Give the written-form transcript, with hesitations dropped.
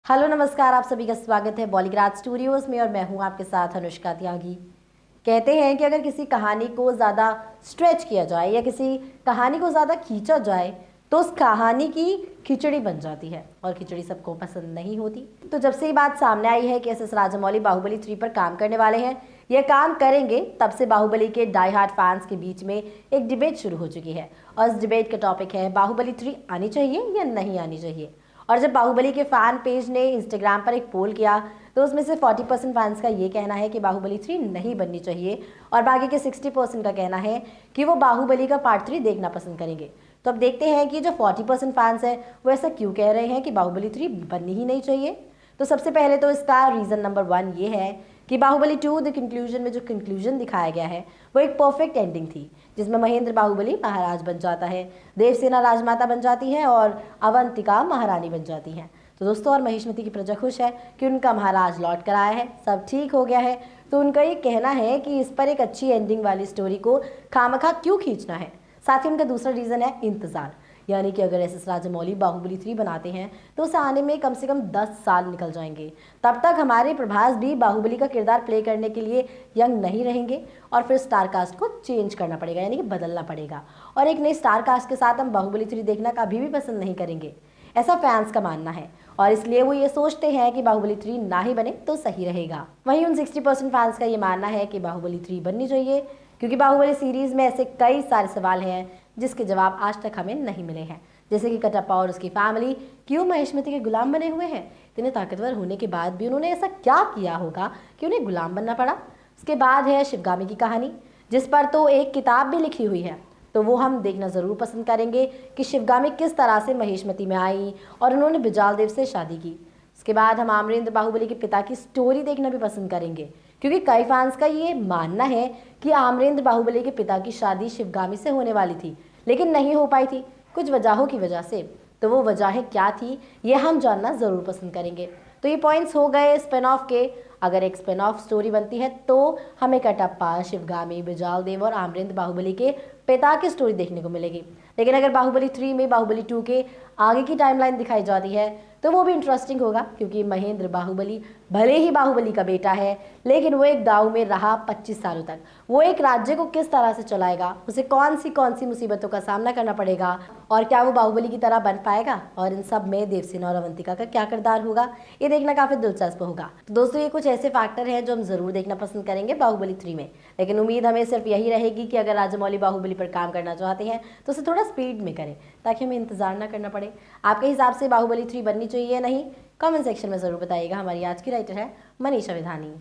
Hello नमस्कार, आप सभी का स्वागत है बॉलीग्राज स्टूडियोज में और मैं हूं आपके साथ अनुष्का त्यागी। कहते हैं कि अगर किसी कहानी को ज़्यादा स्ट्रेच किया जाए या किसी कहानी को ज़्यादा खींचा जाए तो उस कहानी की खिचड़ी बन जाती है और खिचड़ी सबको पसंद नहीं होती। तो जब से ये बात सामने आई है कि एस राजामौली बाहुबली 3 पर काम करने वाले हैं, ये काम करेंगे, तब से बाहुबली के डाई हार्ड फैंस के बीच में एक डिबेट शुरू हो चुकी है और इस डिबेट का टॉपिक है बाहुबली 3 आनी चाहिए या नहीं आनी चाहिए। और जब बाहुबली के फैन पेज ने इंस्टाग्राम पर एक पोल किया तो उसमें से 40% फैंस का ये कहना है कि बाहुबली 3 नहीं बननी चाहिए और बाकी के 60% का कहना है कि वो बाहुबली का पार्ट 3 देखना पसंद करेंगे। तो अब देखते हैं कि जो 40% फैंस हैं वो ऐसा क्यों कह रहे हैं कि बाहुबली 3 बननी ही नहीं चाहिए। तो सबसे पहले तो इसका रीज़न नंबर 1 ये है कि बाहुबली 2 द कंक्लूजन में जो कंक्लूजन दिखाया गया है वो एक परफेक्ट एंडिंग थी, जिसमें महेंद्र बाहुबली महाराज बन जाता है, देवसेना राजमाता बन जाती है और अवंतिका महारानी बन जाती हैं। तो दोस्तों, और महिष्मती की प्रजा खुश है कि उनका महाराज लौट कर आया है, सब ठीक हो गया है। तो उनका ये कहना है कि इस पर एक अच्छी एंडिंग वाली स्टोरी को खामखा क्यों खींचना है। साथ ही उनका दूसरा रीज़न है इंतज़ार, यानी कि अगर एस राजामौली बाहुबली 3 बनाते हैं तो उसे आने में कम से कम 10 साल निकल जाएंगे। तब तक हमारे प्रभास भी बाहुबली का किरदार प्ले करने के लिए यंग नहीं रहेंगे और फिर स्टार कास्ट को चेंज करना पड़ेगा, यानी कि बदलना पड़ेगा और एक नई स्टार कास्ट के साथ हम बाहुबली 3 देखना कभी भी पसंद नहीं करेंगे, ऐसा फैंस का मानना है। और इसलिए वो ये सोचते हैं कि बाहुबली 3 ना ही बने तो सही रहेगा। वहीं उन 60% फैंस का ये मानना है कि बाहुबली 3 बननी चाहिए, क्योंकि बाहुबली सीरीज़ में ऐसे कई सारे सवाल हैं जिसके जवाब आज तक हमें नहीं मिले हैं, जैसे कि कटप्पा और उसकी फैमिली क्यों महिष्मती के गुलाम बने हुए हैं। इतने ताकतवर होने के बाद भी उन्होंने ऐसा क्या किया होगा कि उन्हें गुलाम बनना पड़ा। उसके बाद है शिवगामी की कहानी, जिस पर तो एक किताब भी लिखी हुई है, तो वो हम देखना ज़रूर पसंद करेंगे कि शिवगामी किस तरह से महिष्मती में आई और उन्होंने बिजाल देव से शादी की। उसके बाद हम आमरेंद्र बाहुबली के पिता की स्टोरी देखना भी पसंद करेंगे, क्योंकि कई फैंस का ये मानना है कि आमरेंद्र बाहुबली के पिता की शादी शिवगामी से होने वाली थी लेकिन नहीं हो पाई थी कुछ वजहों की वजह से। तो वो वजहें क्या थी ये हम जानना ज़रूर पसंद करेंगे। तो ये पॉइंट्स हो गए स्पिन ऑफ के। अगर एक स्पिन ऑफ स्टोरी बनती है तो हमें कटप्पा, शिवगामी, बिजाल देव और आमरेंद्र बाहुबली के पिता की स्टोरी देखने को मिलेगी। लेकिन अगर बाहुबली 3 में बाहुबली 2 के आगे की टाइमलाइन दिखाई जाती है तो वो भी इंटरेस्टिंग होगा, क्योंकि महेंद्र बाहुबली भले ही बाहुबली का बेटा है लेकिन वो एक गांव में रहा 25 सालों तक। वो एक राज्य को किस तरह से चलाएगा, उसे कौन सी मुसीबतों का सामना करना पड़ेगा और क्या वो बाहुबली की तरह बन पाएगा, और इन सब में देवसेना और अवंतिका का क्या किरदार होगा, ये देखना काफ़ी दिलचस्प होगा। तो दोस्तों, ये कुछ ऐसे फैक्टर हैं जो हम ज़रूर देखना पसंद करेंगे बाहुबली 3 में। लेकिन उम्मीद हमें सिर्फ यही रहेगी कि अगर राजामौली बाहुबली पर काम करना चाहते हैं तो उसे थोड़ा स्पीड में करें ताकि हमें इंतजार ना करना पड़े। आपके हिसाब से बाहुबली 3 बननी चाहिए या नहीं, कमेंट सेक्शन में ज़रूर बताइएगा। हमारी आज की राइटर है मनीषा विधानी।